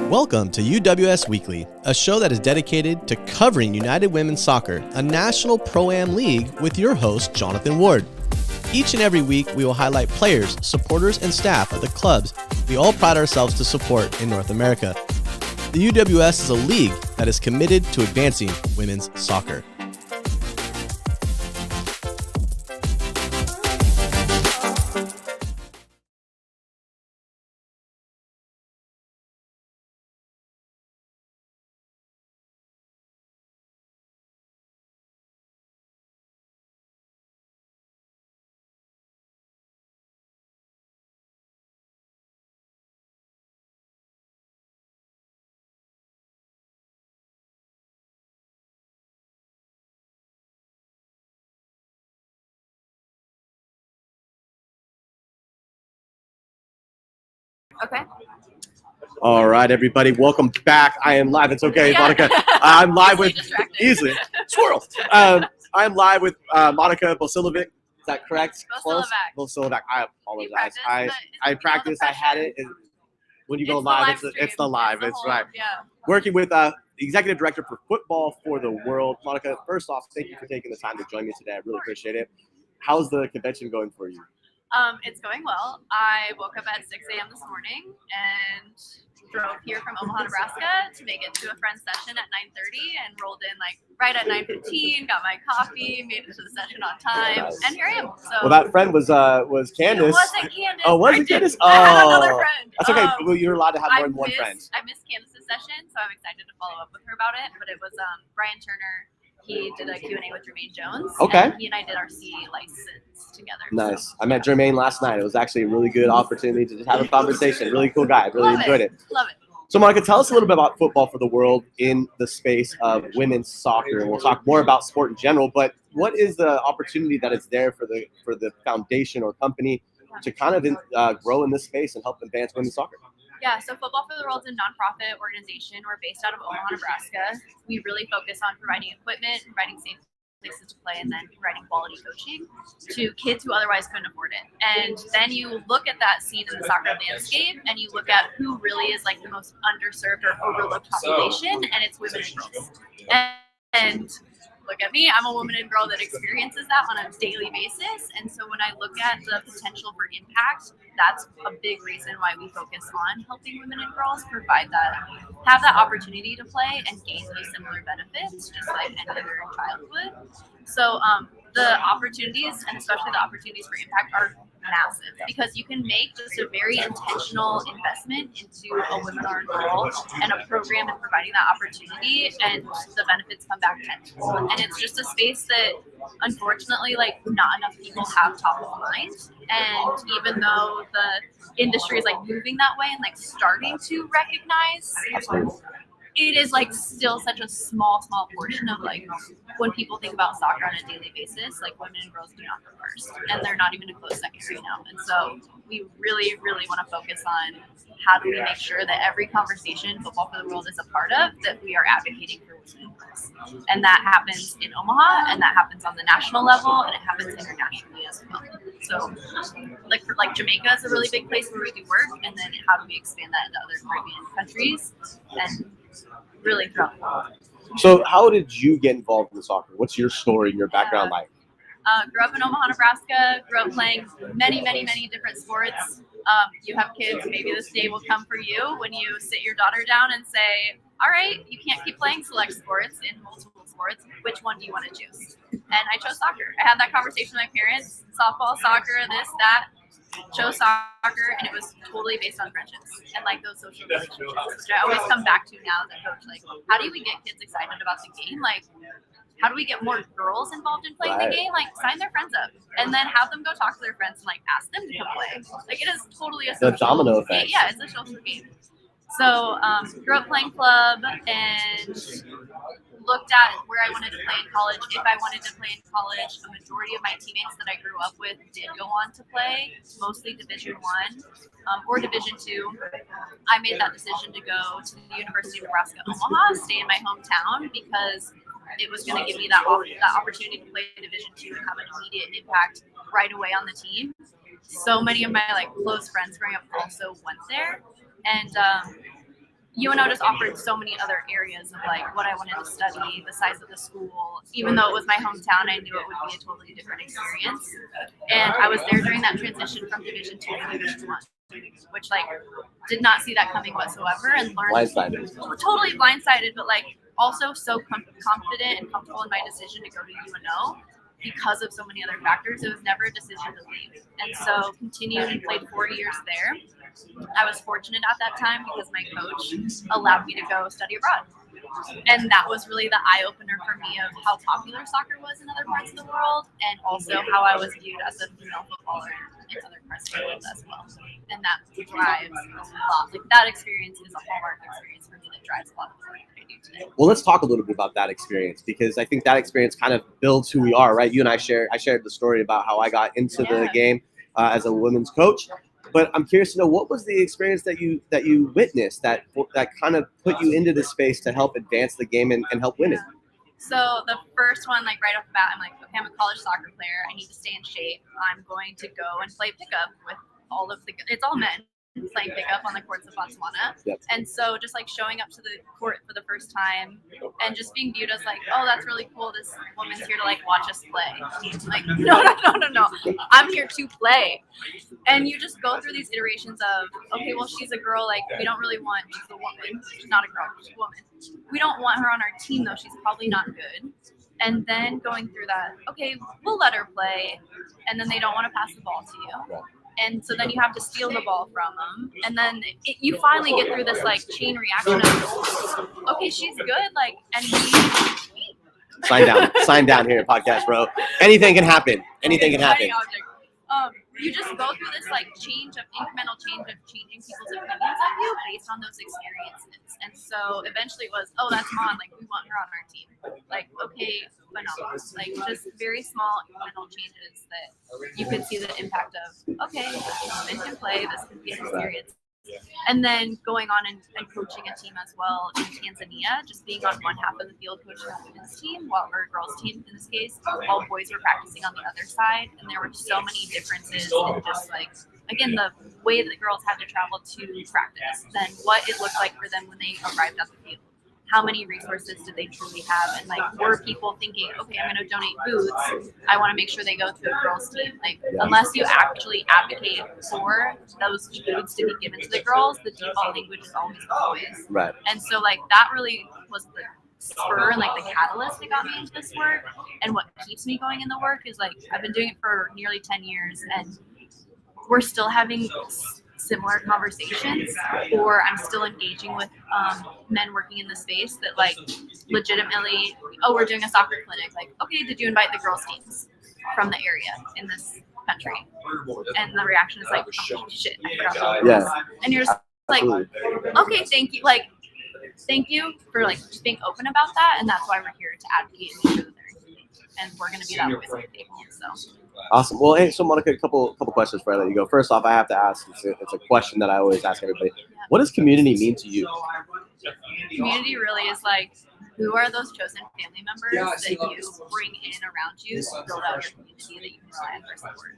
Welcome to UWS Weekly, a show that is dedicated to covering United Women's Soccer, a national pro-am league with your host, Jonathan Ward. Each and every week, we will highlight players, supporters, and staff of the clubs we all pride ourselves to support in North America. The UWS is a league that is committed to advancing women's soccer. Okay. All right, everybody, welcome back. I am live. It's okay, Monica. I'm live with easily squirrel. I'm live with Monica Bosilijevac. Is that correct? Bosilijevac. I apologize. I practiced. I had it. And when you go live, it's the live. It's right. Yeah. Working with the executive director for Football for the World. Monica, first off, thank you for taking the time to join me today. I really appreciate it. How's the convention going for you? It's going well. I woke up at 6 a.m. this morning and drove here from Omaha, Nebraska to make it to a friend's session at 9:30 and rolled in like right at 9:15, got my coffee, made it to the session on time, and here I am. So well, that friend was Candace. It wasn't Candace. Oh, wasn't Candace? I had another friend. That's okay. Well, you're allowed to have more than one friend. I missed Candace's session, so I'm excited to follow up with her about it. But it was Brian Turner. He did a Q&A with Jermaine Jones. Okay. And he and I did our C license together. Nice. So, I met Jermaine last night. It was actually a really good opportunity to just have a conversation. Really cool guy. Really enjoyed it. Love it. So, Monica, tell us a little bit about Football for the World in the space of women's soccer. And we'll talk more about sport in general, but what is the opportunity that is there for the foundation or company to kind of grow in this space and help advance women's soccer? Yeah, so Football for the World is a nonprofit organization. We're based out of Omaha, Nebraska. We really focus on providing equipment, providing safe places to play, and then providing quality coaching to kids who otherwise couldn't afford it. And then you look at that scene in the soccer landscape and you look at who really is like the most underserved or overlooked population, and it's women and girls. And look at me, I'm a woman and girl that experiences that on a daily basis. And so when I look at the potential for impact, that's a big reason why we focus on helping women and girls provide that, have that opportunity to play and gain those similar benefits, just like any other child would. So the opportunities, and especially the opportunities for impact, are massive because you can make just a very intentional investment into a woman or a girl and a program and providing that opportunity, and the benefits come back tenfold. And it's just a space that unfortunately like not enough people have top of mind. And even though the industry is like moving that way and like starting to recognize, it is like still such a small portion of like when people think about soccer on a daily basis, like women and girls do not go first, and they're not even a close second right now. And so we really want to focus on how do we make sure that every conversation Football for the World is a part of, that we are advocating for women and girls. And that happens in Omaha, and that happens on the national level, and it happens internationally as well. So like Jamaica is a really big place where we do work, and then how do we expand that into other Caribbean countries and really throughout the world. So how did you get involved in soccer? What's your story and your background like? Grew up in Omaha, Nebraska. Grew up playing many different sports. You have kids, maybe this day will come for you when you sit your daughter down and say, all right, you can't keep playing select sports in multiple sports. Which one do you want to choose? And I chose soccer. I had that conversation with my parents, softball, soccer, this, that. Chose soccer, and it was totally based on friendships and like those social relationships, which I always come back to now as a coach. Like, how do we get kids excited about the game? Like, how do we get more girls involved in playing the game? Like, sign their friends up and then have them go talk to their friends and like ask them to come play. Like, it is totally a social domino effect. Yeah, it's a social game. So grew up playing club and looked at where I wanted to play in college. If I wanted to play in college, a majority of my teammates that I grew up with did go on to play, mostly Division I or Division II. I made that decision to go to the University of Nebraska, Omaha, stay in my hometown because it was going to give me that opportunity to play Division II and have an immediate impact right away on the team. So many of my like close friends growing up also went there, and UNO just offered so many other areas of like what I wanted to study, the size of the school. Even though it was my hometown, I knew it would be a totally different experience. And I was there during that transition from Division II to Division I, which like did not see that coming whatsoever, and learned totally blindsided, but like also so confident and comfortable in my decision to go to UNO because of so many other factors. It was never a decision to leave, and so continued and played 4 years there. I was fortunate at that time because my coach allowed me to go study abroad. And that was really the eye-opener for me of how popular soccer was in other parts of the world, and also how I was viewed as a female footballer in other parts of the world as well. And that drives a lot. Like that experience is a hallmark experience for me that drives a lot of the work that I do today. Well, let's talk a little bit about that experience, because I think that experience kind of builds who we are, right? You and I shared the story about how I got into the game as a women's coach. But I'm curious to know, what was the experience that you witnessed that kind of put you into this space to help advance the game and help women? So the first one, like right off the bat, I'm like, okay, I'm a college soccer player. I need to stay in shape. I'm going to go and play pickup with it's all men playing pickup on the courts of Botswana. Yep. And so just like showing up to the court for the first time and just being viewed as like, oh, that's really cool. This woman's here to like watch us play. Like, no. I'm here to play. And you just go through these iterations of, okay, well, she's a girl. Like, we don't really want, she's a woman. She's not a girl, she's a woman. We don't want her on our team though. She's probably not good. And then going through that, okay, we'll let her play. And then they don't want to pass the ball to you. And so then you have to steal the ball from them. And then you finally get through this like chain reaction of, okay, she's good. Like, and sign down here, podcast, bro. Anything can happen. Anything can happen. You just go through this like incremental change of changing people's opinions of you based on those experiences. And so eventually it was, oh, that's Mon, like we want her on our team. Like, okay, phenomenal. Like just very small incremental changes that you could see the impact of, okay, this can play, this can be an experience. And then going on and coaching a team as well in Tanzania, just being on one half of the field coaching a women's team, or a girls' team in this case, while boys were practicing on the other side. And there were so many differences in just like, again, the way that the girls had to travel to practice, then what it looked like for them when they arrived at the field. How many resources did they truly have? And like, were people thinking, okay, I'm going to donate boots. I want to make sure they go to a girls' team. Like, unless you actually advocate for those boots to be given to the girls, the default language is always boys. Right. And so like that really was the spur and like the catalyst that got me into this work. And what keeps me going in the work is like, I've been doing it for nearly 10 years and we're still having similar conversations, or I'm still engaging with men working in the space that like legitimately, oh, we're doing a soccer clinic. Like, okay, did you invite the girls teams from the area in this country? And the reaction is like, oh, shit, I forgot about this. And you're just like, okay, thank you. Like, thank you for like just being open about that. And that's why we're here to advocate and make sure that they're included. And we're going to be that voice at the table. So. Awesome. Well, hey, so Monica, a couple questions before I let you go. First off, I have to ask, it's a question that I always ask everybody. What does community mean to you? Community really is like, who are those chosen family members that you bring in around you to build out your community that you can rely on for support?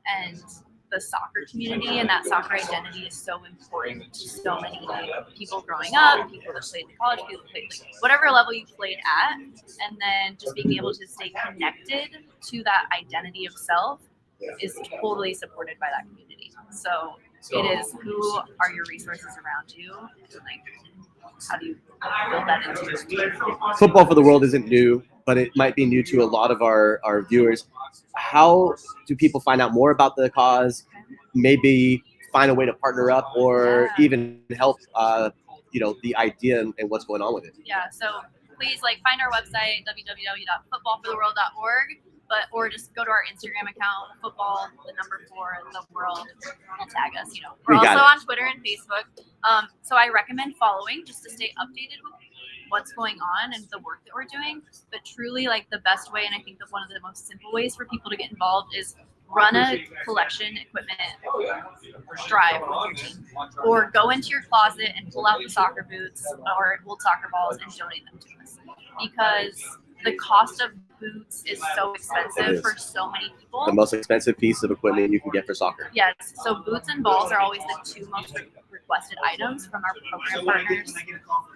And the soccer community and that soccer identity is so important to so many people growing up, people that played in college, people that played like whatever level you played at, and then just being able to stay connected to that identity of self is totally supported by that community. So it is, who are your resources around you, and like how do you build that into your community? Football for the World isn't new, but it might be new to a lot of our viewers. How do people find out more about the cause? Maybe find a way to partner up, or even help, the idea and what's going on with it. Yeah. So please find our website, www.footballfortheworld.org, or just go to our Instagram account, football, the number 4, the world, and tag us. We're also on Twitter and Facebook. So I recommend following just to stay updated with what's going on and the work that we're doing. But truly, the best way, and I think that one of the most simple ways for people to get involved is run a collection equipment drive with your team, or go into your closet and pull out the soccer boots or old soccer balls and donate them to us, because the cost of boots is so expensive for so many people. The most expensive piece of equipment you can get for soccer. Yes. So boots and balls are always the 2 most requested requested items from our program partners.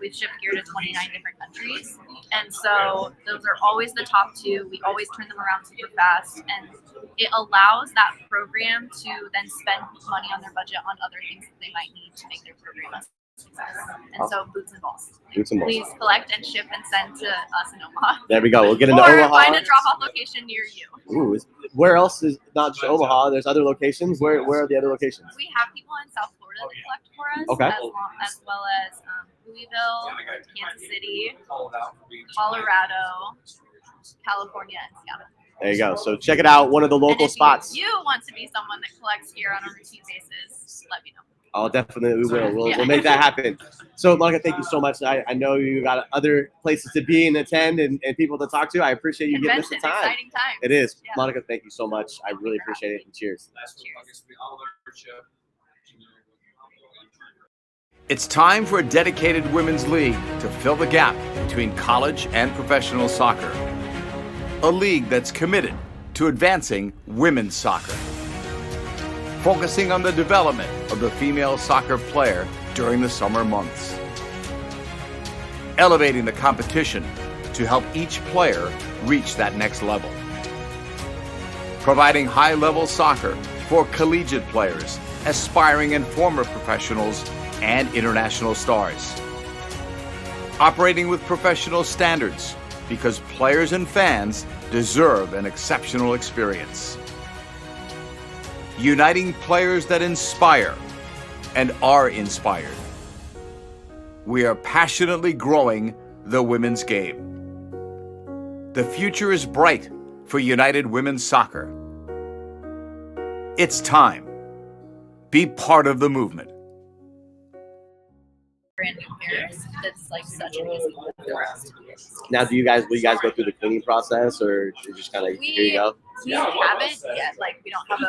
We've shipped gear to 29 different countries. And so those are always the top two. We always turn them around super fast. And it allows that program to then spend money on their budget on other things that they might need to make their program a success. And so boots and balls. Please collect and ship and send to us in Omaha. There we go. We'll get into or Omaha. Find a drop-off location near you. Ooh, where else is not just Omaha? There's other locations. Where are the other locations? We have people in South Florida that collect for us, Okay. as well as Louisville, Kansas City, Colorado, California, and Seattle. There you go. So check it out. One of the local spots. If you want to be someone that collects gear on a routine basis, let me know. Oh, definitely we will. We'll make that happen. So, Monica, thank you so much. I know you got other places to be and attend and people to talk to. I appreciate you giving us the time. Exciting time. It is. Yeah. Monica, thank you so much. I really appreciate it. And cheers. It's time for a dedicated women's league to fill the gap between college and professional soccer. A league that's committed to advancing women's soccer, focusing on the development of the female soccer player during the summer months, elevating the competition to help each player reach that next level, providing high-level soccer for collegiate players, aspiring and former professionals, and international stars, operating with professional standards because players and fans deserve an exceptional experience, uniting players that inspire and are inspired. We are passionately growing the women's game. The future is bright for United Women's Soccer. It's time. Be part of the movement. Brand new pairs. That's like such an easy one for us to do. Now, will you guys go through the cleaning process or just kind of here you go? We haven't yet. Like we don't have a